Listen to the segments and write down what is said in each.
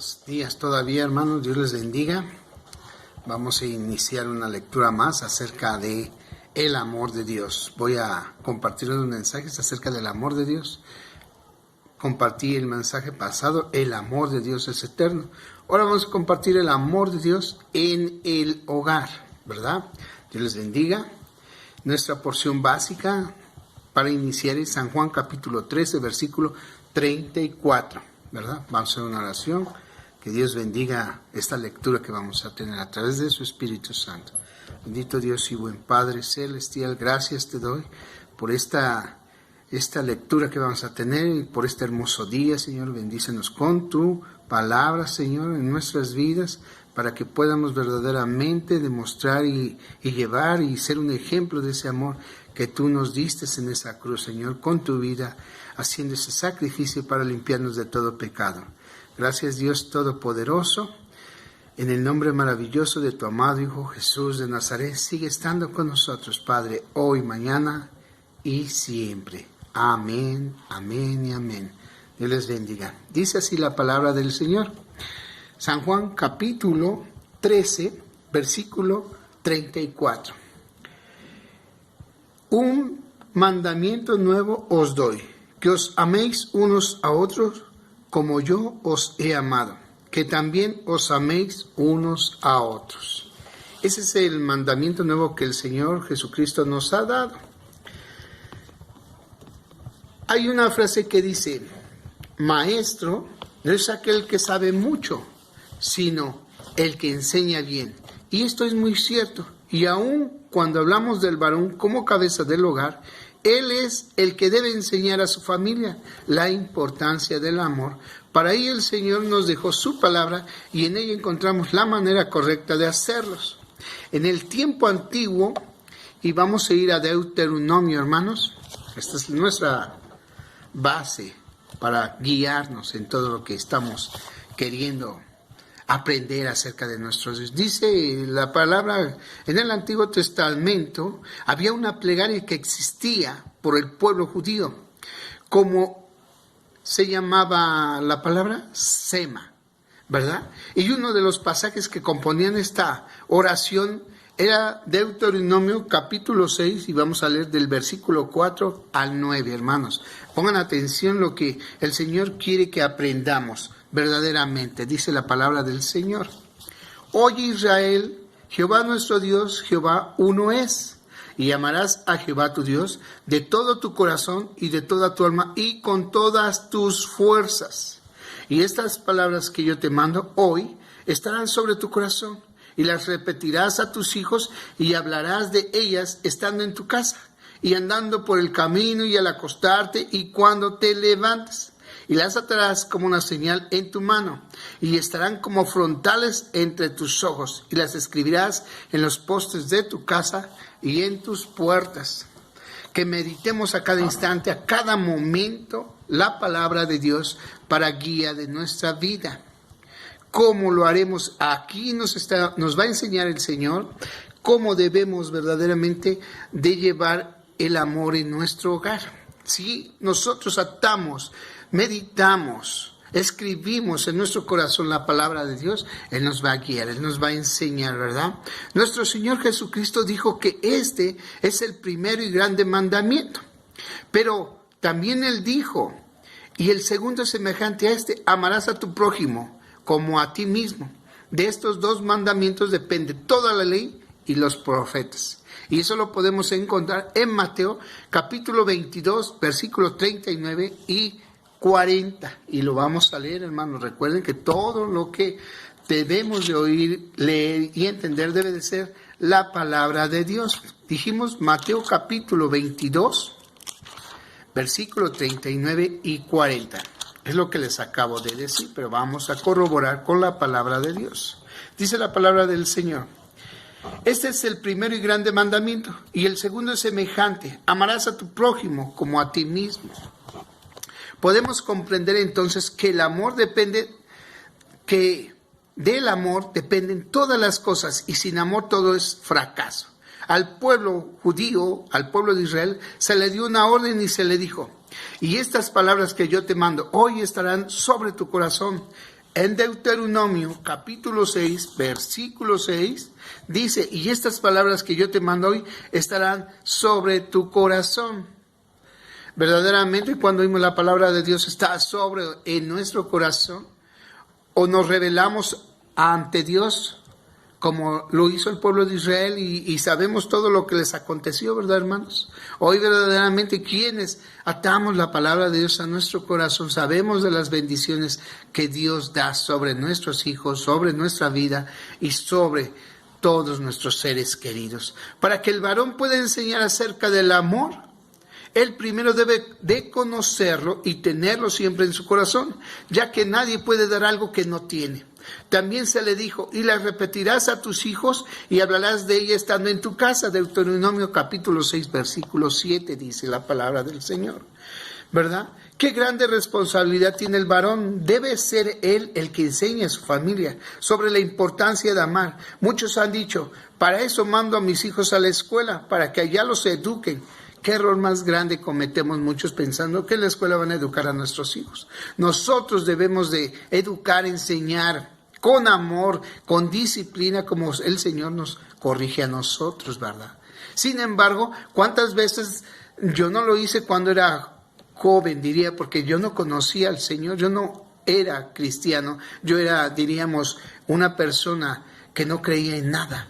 Buenos días todavía, hermanos. Dios les bendiga. Vamos a iniciar una lectura más acerca de el amor de Dios. Voy a compartir unos mensajes acerca del amor de Dios. Compartí el mensaje pasado, el amor de Dios es eterno. Ahora vamos a compartir el amor de Dios en el hogar, ¿verdad? Dios les bendiga. Nuestra porción básica para iniciar es San Juan capítulo 13, versículo 34. ¿Verdad? Vamos a hacer una oración. Que Dios bendiga esta lectura que vamos a tener a través de su Espíritu Santo. Bendito Dios y buen Padre celestial, gracias te doy por esta lectura que vamos a tener y por este hermoso día, Señor. Bendícenos con tu palabra, Señor, en nuestras vidas, para que podamos verdaderamente demostrar y llevar y ser un ejemplo de ese amor que tú nos diste en esa cruz, Señor, con tu vida, haciendo ese sacrificio para limpiarnos de todo pecado. Gracias, Dios Todopoderoso. En el nombre maravilloso de tu amado Hijo Jesús de Nazaret, sigue estando con nosotros, Padre, hoy, mañana y siempre. Amén, amén y amén. Dios les bendiga. Dice así la palabra del Señor. San Juan capítulo 13, versículo 34. Un mandamiento nuevo os doy, que os améis unos a otros como yo os he amado, que también os améis unos a otros. Ese es el mandamiento nuevo que el Señor Jesucristo nos ha dado. Hay una frase que dice, maestro no es aquel que sabe mucho, sino el que enseña bien. Y esto es muy cierto. Y aún cuando hablamos del varón como cabeza del hogar, él es el que debe enseñar a su familia la importancia del amor. Para ello el Señor nos dejó su palabra y en ella encontramos la manera correcta de hacerlos. En el tiempo antiguo, y vamos a ir a Deuteronomio, hermanos, esta es nuestra base para guiarnos en todo lo que estamos queriendo aprender acerca de nuestro Dios. Dice la palabra, en el Antiguo Testamento había una plegaria que existía por el pueblo judío, como se llamaba la palabra Sema, ¿verdad? Y uno de los pasajes que componían esta oración era Deuteronomio capítulo 6, y vamos a leer del versículo 4 al 9, hermanos. Pongan atención lo que el Señor quiere que aprendamos verdaderamente. Dice la palabra del Señor. Oye Israel, Jehová nuestro Dios, Jehová uno es. Y amarás a Jehová tu Dios de todo tu corazón y de toda tu alma y con todas tus fuerzas. Y estas palabras que yo te mando hoy estarán sobre tu corazón. Y las repetirás a tus hijos y hablarás de ellas estando en tu casa y andando por el camino y al acostarte y cuando te levantes. Y las atarás como una señal en tu mano y estarán como frontales entre tus ojos y las escribirás en los postes de tu casa y en tus puertas. Que meditemos a cada instante, a cada momento, la palabra de Dios para guía de nuestra vida. ¿Cómo lo haremos? Aquí nos va a enseñar el Señor cómo debemos verdaderamente de llevar el amor en nuestro hogar. Si nosotros atamos, meditamos, escribimos en nuestro corazón la palabra de Dios, Él nos va a guiar, Él nos va a enseñar, ¿verdad? Nuestro Señor Jesucristo dijo que este es el primero y grande mandamiento. Pero también Él dijo, y el segundo es semejante a este, amarás a tu prójimo como a ti mismo. De estos dos mandamientos depende toda la ley y los profetas. Y eso lo podemos encontrar en Mateo capítulo 22, versículos 39 y 40. Y lo vamos a leer, hermanos. Recuerden que todo lo que debemos de oír, leer y entender debe de ser la palabra de Dios. Dijimos Mateo capítulo 22, versículos 39 y 40. Es lo que les acabo de decir, pero vamos a corroborar con la palabra de Dios. Dice la palabra del Señor. Este es el primero y grande mandamiento, y el segundo es semejante. Amarás a tu prójimo como a ti mismo. Podemos comprender entonces que el amor del amor dependen todas las cosas, y sin amor todo es fracaso. Al pueblo judío, al pueblo de Israel, se le dio una orden y se le dijo, y estas palabras que yo te mando hoy estarán sobre tu corazón, En Deuteronomio capítulo 6, versículo 6, dice, y estas palabras que yo te mando hoy estarán sobre tu corazón. Verdaderamente cuando oímos la palabra de Dios está sobre en nuestro corazón, o nos revelamos ante Dios, como lo hizo el pueblo de Israel, y sabemos todo lo que les aconteció, ¿verdad, hermanos? Hoy verdaderamente quienes atamos la palabra de Dios a nuestro corazón, sabemos de las bendiciones que Dios da sobre nuestros hijos, sobre nuestra vida y sobre todos nuestros seres queridos. Para que el varón pueda enseñar acerca del amor, él primero debe de conocerlo y tenerlo siempre en su corazón, ya que nadie puede dar algo que no tiene. También se le dijo, y la repetirás a tus hijos y hablarás de ella estando en tu casa. Deuteronomio capítulo 6, versículo 7, dice la palabra del Señor. ¿Verdad? Qué grande responsabilidad tiene el varón. Debe ser él el que enseñe a su familia sobre la importancia de amar. Muchos han dicho, para eso mando a mis hijos a la escuela, para que allá los eduquen. ¿Qué error más grande cometemos muchos pensando que en la escuela van a educar a nuestros hijos? Nosotros debemos de educar, enseñar con amor, con disciplina, como el Señor nos corrige a nosotros, ¿verdad? Sin embargo, ¿cuántas veces yo no lo hice cuando era joven, diría, porque yo no conocía al Señor, yo no era cristiano, yo era, diríamos, una persona que no creía en nada?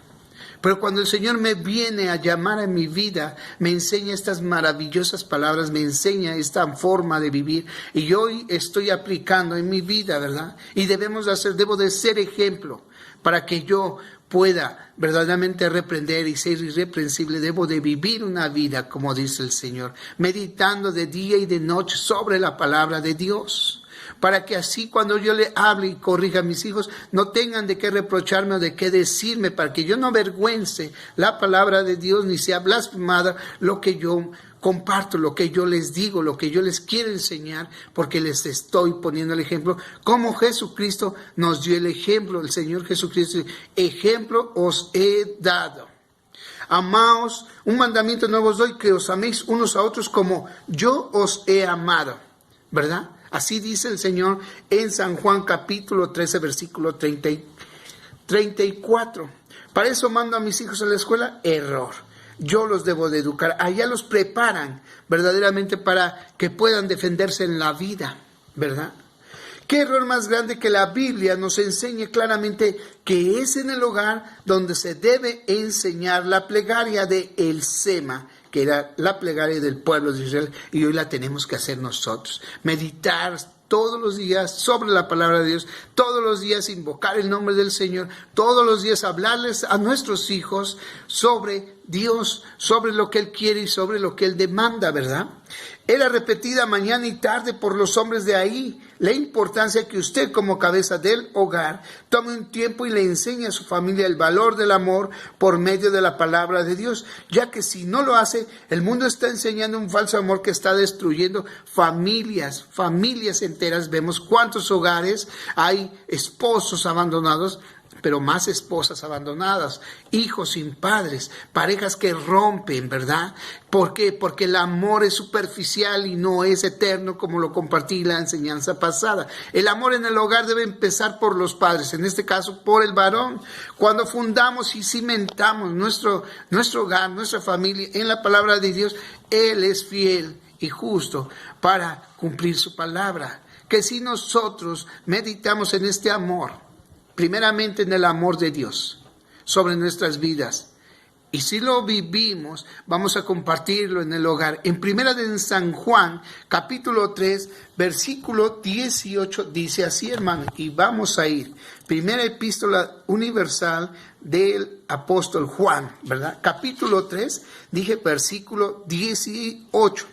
Pero cuando el Señor me viene a llamar a mi vida, me enseña estas maravillosas palabras, me enseña esta forma de vivir, y yo hoy estoy aplicando en mi vida, ¿verdad? Y debo de ser ejemplo para que yo pueda verdaderamente reprender y ser irreprensible. Debo de vivir una vida, como dice el Señor, meditando de día y de noche sobre la palabra de Dios, para que así cuando yo le hable y corrija a mis hijos, no tengan de qué reprocharme o de qué decirme, para que yo no avergüence la palabra de Dios, ni sea blasfemada lo que yo comparto, lo que yo les digo, lo que yo les quiero enseñar, porque les estoy poniendo el ejemplo, como Jesucristo nos dio el ejemplo. El Señor Jesucristo, ejemplo os he dado. Amaos, un mandamiento nuevo os doy, que os améis unos a otros como yo os he amado, ¿verdad? Así dice el Señor en San Juan capítulo 13, versículo 34. Para eso mando a mis hijos a la escuela. Error. Yo los debo de educar. Allá los preparan verdaderamente para que puedan defenderse en la vida, ¿verdad? ¿Qué error más grande que la Biblia nos enseñe claramente que es en el hogar donde se debe enseñar la plegaria de el Sema, que era la plegaria del pueblo de Israel, y hoy la tenemos que hacer nosotros. Meditar todos los días sobre la palabra de Dios, todos los días invocar el nombre del Señor, todos los días hablarles a nuestros hijos sobre Dios, sobre lo que Él quiere y sobre lo que Él demanda, ¿verdad? Era repetida mañana y tarde por los hombres de ahí la importancia que usted, como cabeza del hogar, tome un tiempo y le enseñe a su familia el valor del amor por medio de la palabra de Dios, ya que si no lo hace, el mundo está enseñando un falso amor que está destruyendo familias enteras. Vemos cuántos hogares hay, esposos abandonados, pero más esposas abandonadas, hijos sin padres, parejas que rompen, ¿verdad? ¿Por qué? Porque el amor es superficial y no es eterno, como lo compartí en la enseñanza pasada. El amor en el hogar debe empezar por los padres, en este caso por el varón. Cuando fundamos y cimentamos nuestro hogar, nuestra familia en la palabra de Dios, Él es fiel y justo para cumplir su palabra. Que si nosotros meditamos en este amor, primeramente en el amor de Dios sobre nuestras vidas, y si lo vivimos, vamos a compartirlo en el hogar. En primera de San Juan, capítulo 3, versículo 18, dice así, hermano, y vamos a ir. Primera epístola universal del apóstol Juan, ¿verdad? Capítulo 3, dije versículo 18.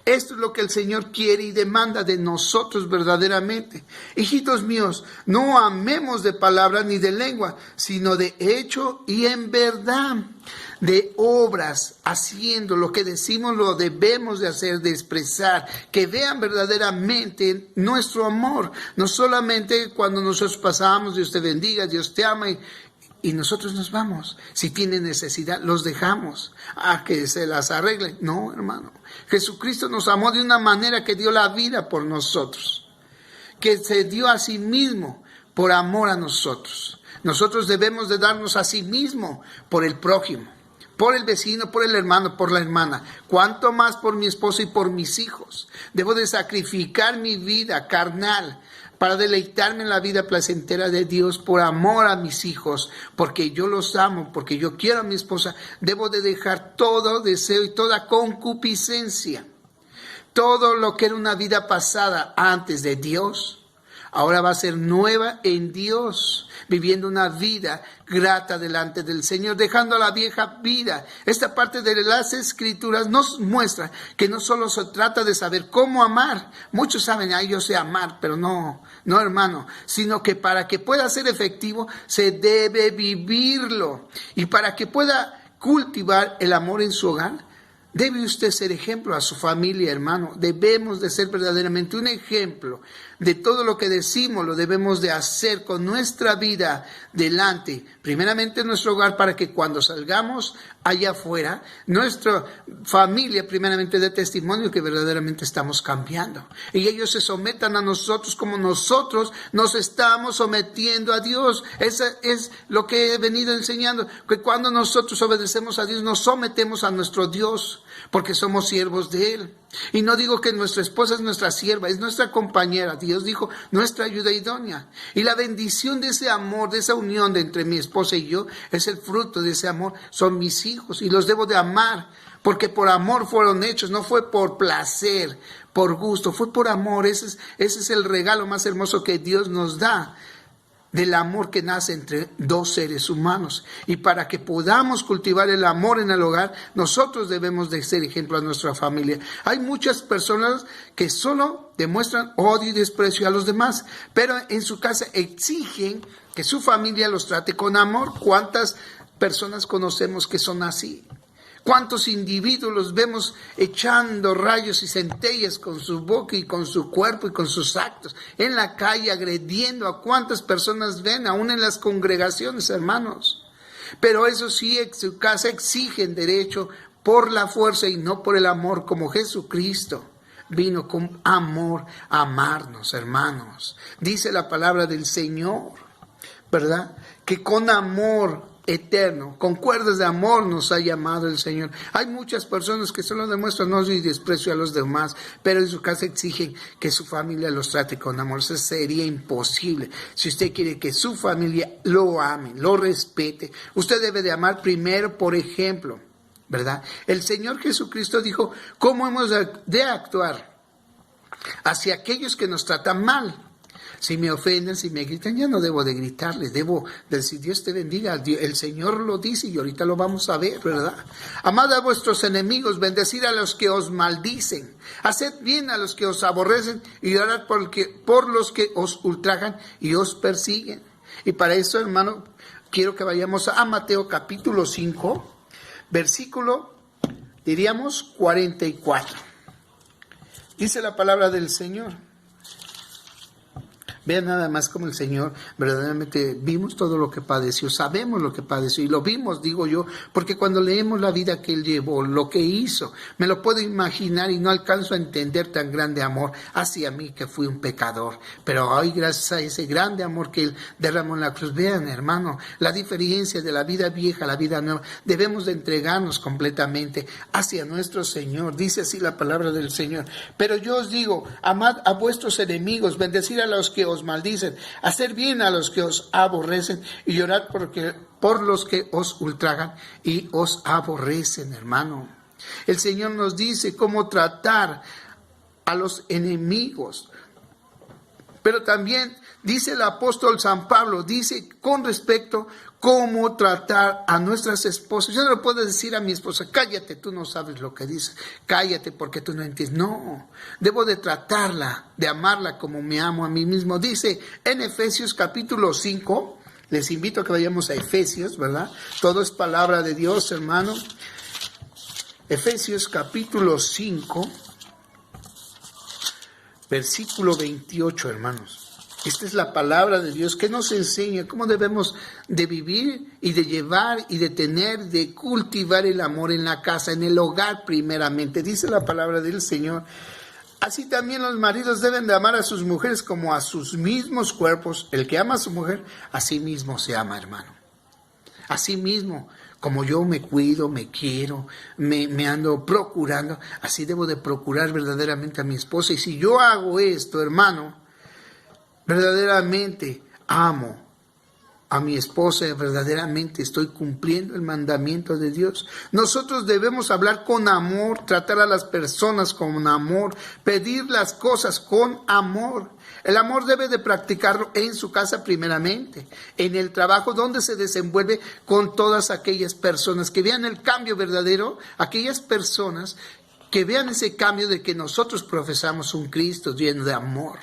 Esto es lo que el Señor quiere y demanda de nosotros verdaderamente. Hijitos míos, no amemos de palabra ni de lengua, sino de hecho y en verdad, de obras, haciendo lo que decimos lo debemos de hacer, de expresar, que vean verdaderamente nuestro amor. No solamente cuando nosotros pasamos, Dios te bendiga, Dios te ama y nosotros nos vamos. Si tienen necesidad, los dejamos a que se las arreglen. No, hermano. Jesucristo nos amó de una manera que dio la vida por nosotros. que se dio a sí mismo por amor a nosotros. Nosotros debemos de darnos a sí mismo por el prójimo, por el vecino, por el hermano, por la hermana. Cuanto más por mi esposo y por mis hijos. Debo de sacrificar mi vida carnal para deleitarme en la vida placentera de Dios por amor a mis hijos, porque yo los amo, porque yo quiero a mi esposa. Debo de dejar todo deseo y toda concupiscencia. Todo lo que era una vida pasada antes de Dios, ahora va a ser nueva en Dios, viviendo una vida grata delante del Señor, dejando la vieja vida. Esta parte de las Escrituras nos muestra que no solo se trata de saber cómo amar. Muchos saben, yo sé amar, pero no hermano, sino que para que pueda ser efectivo se debe vivirlo. Y para que pueda cultivar el amor en su hogar, debe usted ser ejemplo a su familia, hermano. Debemos de ser verdaderamente un ejemplo de todo lo que decimos. Lo debemos de hacer con nuestra vida delante, primeramente en nuestro hogar, para que cuando salgamos allá afuera, nuestra familia primeramente dé testimonio que verdaderamente estamos cambiando. Y ellos se sometan a nosotros como nosotros nos estamos sometiendo a Dios. Eso es lo que he venido enseñando, que cuando nosotros obedecemos a Dios, nos sometemos a nuestro Dios, porque somos siervos de Él. Y no digo que nuestra esposa es nuestra sierva, es nuestra compañera. Dios dijo, nuestra ayuda idónea. Y la bendición de ese amor, de esa unión de entre mi esposa y yo, es el fruto de ese amor. Son mis hijos y los debo de amar, porque por amor fueron hechos, no fue por placer, por gusto, fue por amor. Ese es el regalo más hermoso que Dios nos da, del amor que nace entre dos seres humanos. Y para que podamos cultivar el amor en el hogar, nosotros debemos de ser ejemplo a nuestra familia. Hay muchas personas que solo demuestran odio y desprecio a los demás, pero en su casa exigen que su familia los trate con amor. ¿Cuántas personas conocemos que son así? ¿Cuántos individuos los vemos echando rayos y centellas con su boca y con su cuerpo y con sus actos en la calle, agrediendo a cuántas personas ven, aún en las congregaciones, hermanos? Pero eso sí, en su casa exigen derecho por la fuerza y no por el amor, como Jesucristo vino con amor a amarnos, hermanos. Dice la palabra del Señor, ¿verdad? Que con amor eterno, con cuerdas de amor nos ha llamado el Señor. Hay muchas personas que solo demuestran odio y desprecio a los demás, pero en su casa exigen que su familia los trate con amor. Eso sería imposible. Si usted quiere que su familia lo ame, lo respete, usted debe de amar primero, por ejemplo, ¿verdad? El Señor Jesucristo dijo cómo hemos de actuar hacia aquellos que nos tratan mal. Si me ofenden, si me gritan, ya no debo de gritarles, debo decir, Dios te bendiga. El Señor lo dice y ahorita lo vamos a ver, ¿verdad? Amad a vuestros enemigos, bendecid a los que os maldicen, haced bien a los que os aborrecen y orad por los que os ultrajan y os persiguen. Y para eso, hermano, quiero que vayamos a Mateo capítulo 5, versículo, diríamos, 44. Dice la palabra del Señor. Vean nada más como el Señor verdaderamente vimos todo lo que padeció, sabemos lo que padeció y lo vimos, digo yo, porque cuando leemos la vida que Él llevó, lo que hizo, me lo puedo imaginar y no alcanzo a entender tan grande amor hacia mí que fui un pecador. Pero hoy, gracias a ese grande amor que Él derramó en la cruz, vean, hermano, la diferencia de la vida vieja a la vida nueva. Debemos de entregarnos completamente hacia nuestro Señor. Dice así la palabra del Señor. Pero yo os digo, amad a vuestros enemigos, bendecid a los que os maldicen, hacer bien a los que os aborrecen y llorar por los que os ultrajan y os aborrecen, hermano. El Señor nos dice cómo tratar a los enemigos. Pero también dice el apóstol San Pablo, dice con respecto cómo tratar a nuestras esposas. Yo no le puedo decir a mi esposa, cállate, tú no sabes lo que dices, cállate porque tú no entiendes. No, debo de tratarla, de amarla como me amo a mí mismo. Dice en Efesios capítulo 5, les invito a que vayamos a Efesios, ¿verdad? Todo es palabra de Dios, hermano. Efesios capítulo 5, versículo 28, hermanos. Esta es la palabra de Dios que nos enseña cómo debemos de vivir y de llevar y de tener, de cultivar el amor en la casa, en el hogar primeramente. Dice la palabra del Señor Así también los maridos deben de amar a sus mujeres como a sus mismos cuerpos. El que ama a su mujer, a sí mismo se ama, hermano. Así mismo, como yo me cuido, me quiero, me ando procurando, así debo de procurar verdaderamente a mi esposa. Y si yo hago esto, hermano, verdaderamente amo a mi esposa, verdaderamente estoy cumpliendo el mandamiento de Dios. Nosotros debemos hablar con amor, tratar a las personas con amor, pedir las cosas con amor. El amor debe de practicarlo en su casa primeramente, en el trabajo donde se desenvuelve con todas aquellas personas que vean el cambio verdadero, aquellas personas que vean ese cambio de que nosotros profesamos un Cristo lleno de amor,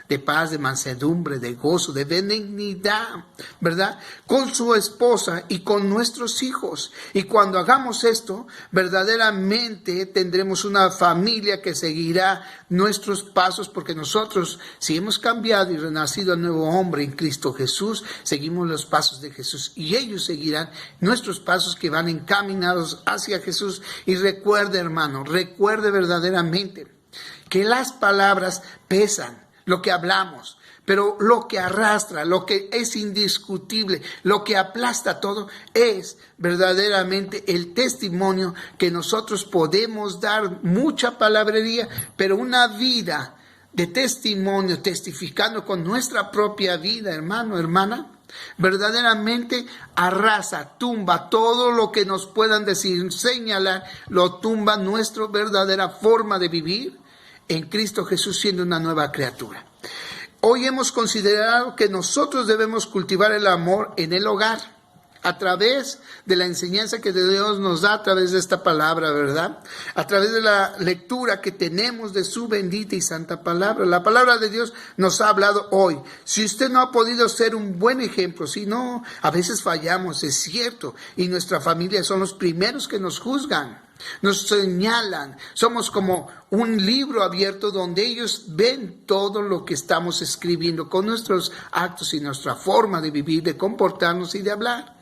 de paz, de mansedumbre, de gozo, de benignidad, ¿verdad? Con su esposa y con nuestros hijos. Y cuando hagamos esto, verdaderamente tendremos una familia que seguirá nuestros pasos, porque nosotros, si hemos cambiado y renacido al nuevo hombre en Cristo Jesús, seguimos los pasos de Jesús y ellos seguirán nuestros pasos que van encaminados hacia Jesús. Y recuerde, hermano, recuerde verdaderamente que las palabras pesan, lo que hablamos, pero lo que arrastra, lo que es indiscutible, lo que aplasta todo, es verdaderamente el testimonio que nosotros podemos dar. Mucha palabrería, pero una vida de testimonio, testificando con nuestra propia vida, hermano, hermana, verdaderamente arrasa, tumba todo lo que nos puedan decir, señalar, lo tumba nuestra verdadera forma de vivir en Cristo Jesús, siendo una nueva criatura. Hoy hemos considerado que nosotros debemos cultivar el amor en el hogar, a través de la enseñanza que Dios nos da a través de esta palabra, ¿verdad? A través de la lectura que tenemos de su bendita y santa palabra. La palabra de Dios nos ha hablado hoy. Si usted no ha podido ser un buen ejemplo, si no, a veces fallamos, es cierto, y nuestra familia son los primeros que nos juzgan, nos señalan. Somos como un libro abierto donde ellos ven todo lo que estamos escribiendo con nuestros actos y nuestra forma de vivir, de comportarnos y de hablar.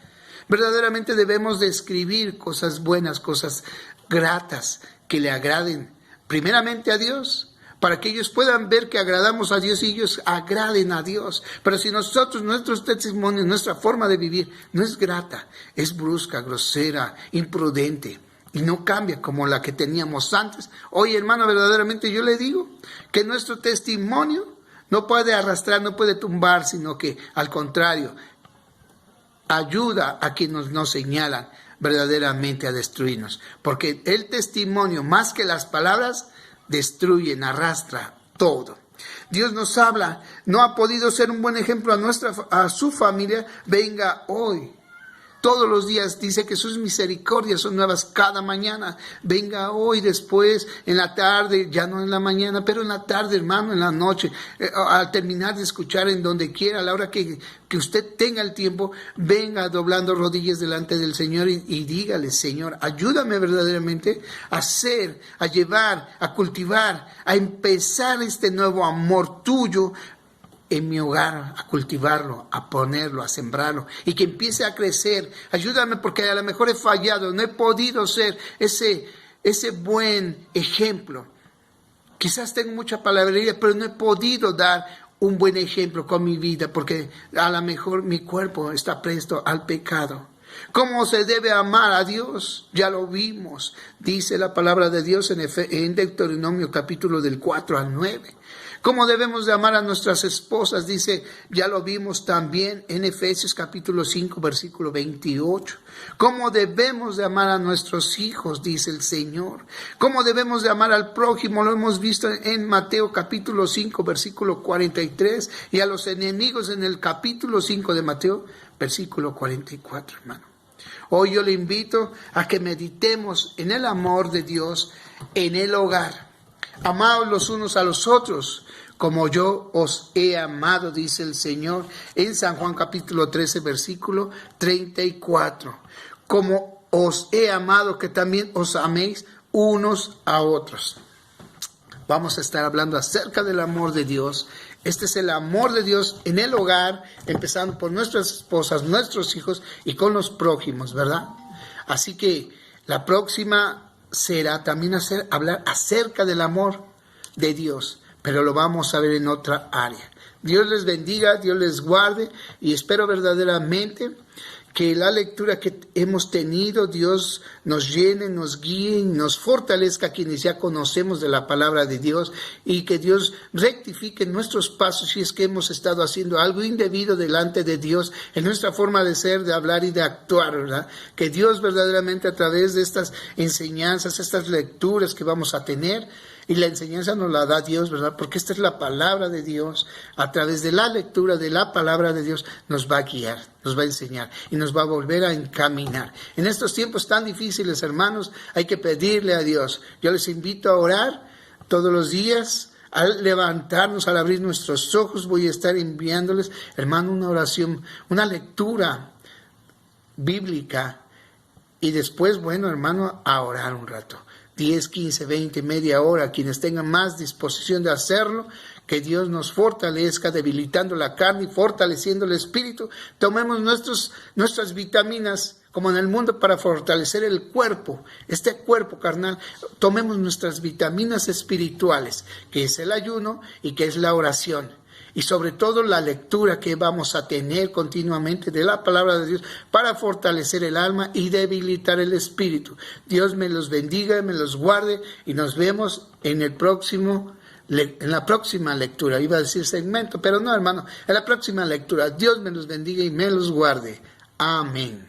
Verdaderamente debemos de escribir cosas buenas, cosas gratas, que le agraden primeramente a Dios, para que ellos puedan ver que agradamos a Dios y ellos agraden a Dios. Pero si nosotros, nuestros testimonios, nuestra forma de vivir no es grata, es brusca, grosera, imprudente, y no cambia como la que teníamos antes, hoy, hermano, verdaderamente yo le digo que nuestro testimonio no puede arrastrar, no puede tumbar, sino que al contrario, ayuda a quienes nos señalan verdaderamente a destruirnos. Porque el testimonio, más que las palabras, destruyen, arrastra todo. Dios nos habla, no ha podido ser un buen ejemplo a su familia, venga hoy. Todos los días dice que sus misericordias son nuevas cada mañana. Venga hoy, después, en la tarde, ya no en la mañana, pero en la tarde, hermano, en la noche, al terminar de escuchar en donde quiera, a la hora que usted tenga el tiempo, venga doblando rodillas delante del Señor y dígale: Señor, ayúdame verdaderamente a llevar, a cultivar, a empezar este nuevo amor tuyo en mi hogar, a cultivarlo, a ponerlo, a sembrarlo, y que empiece a crecer. Ayúdame, porque a lo mejor he fallado, no he podido ser ese buen ejemplo. Quizás tengo mucha palabrería, pero no he podido dar un buen ejemplo con mi vida, porque a lo mejor mi cuerpo está presto al pecado. ¿Cómo se debe amar a Dios? Ya lo vimos, dice la palabra de Dios en Deuteronomio capítulo del 4 al 9. ¿Cómo debemos de amar a nuestras esposas? Dice, ya lo vimos también en Efesios capítulo 5, versículo 28. ¿Cómo debemos de amar a nuestros hijos? Dice el Señor. ¿Cómo debemos de amar al prójimo? Lo hemos visto en Mateo capítulo 5, versículo 43. Y a los enemigos en el capítulo 5 de Mateo, versículo 44, hermano. Hoy yo le invito a que meditemos en el amor de Dios en el hogar. Amaos los unos a los otros, como yo os he amado, dice el Señor en San Juan capítulo 13, versículo 34. Como os he amado, que también os améis unos a otros. Vamos a estar hablando acerca del amor de Dios. Este es el amor de Dios en el hogar, empezando por nuestras esposas, nuestros hijos y con los prójimos, ¿verdad? Así que la próxima será también hablar acerca del amor de Dios, pero lo vamos a ver en otra área. Dios les bendiga, Dios les guarde y espero verdaderamente que la lectura que hemos tenido, Dios nos llene, nos guíe, nos fortalezca quienes ya conocemos de la palabra de Dios y que Dios rectifique nuestros pasos si es que hemos estado haciendo algo indebido delante de Dios en nuestra forma de ser, de hablar y de actuar, ¿verdad? Que Dios verdaderamente a través de estas enseñanzas, estas lecturas que vamos a tener, y la enseñanza nos la da Dios, ¿verdad? Porque esta es la palabra de Dios. A través de la lectura de la palabra de Dios nos va a guiar, nos va a enseñar y nos va a volver a encaminar. En estos tiempos tan difíciles, hermanos, hay que pedirle a Dios. Yo les invito a orar todos los días. Al levantarnos, al abrir nuestros ojos, voy a estar enviándoles, hermano, una oración, una lectura bíblica. Y después, bueno, hermano, a orar un rato. 10, 15, 20, media hora, quienes tengan más disposición de hacerlo, que Dios nos fortalezca, debilitando la carne y fortaleciendo el espíritu. Tomemos nuestras vitaminas, como en el mundo, para fortalecer el cuerpo, este cuerpo carnal. Tomemos nuestras vitaminas espirituales, que es el ayuno y que es la oración. Y sobre todo la lectura que vamos a tener continuamente de la palabra de Dios para fortalecer el alma y debilitar el espíritu. Dios me los bendiga, me los guarde y nos vemos en la próxima lectura. Iba a decir segmento, pero no, hermano, en la próxima lectura. Dios me los bendiga y me los guarde. Amén.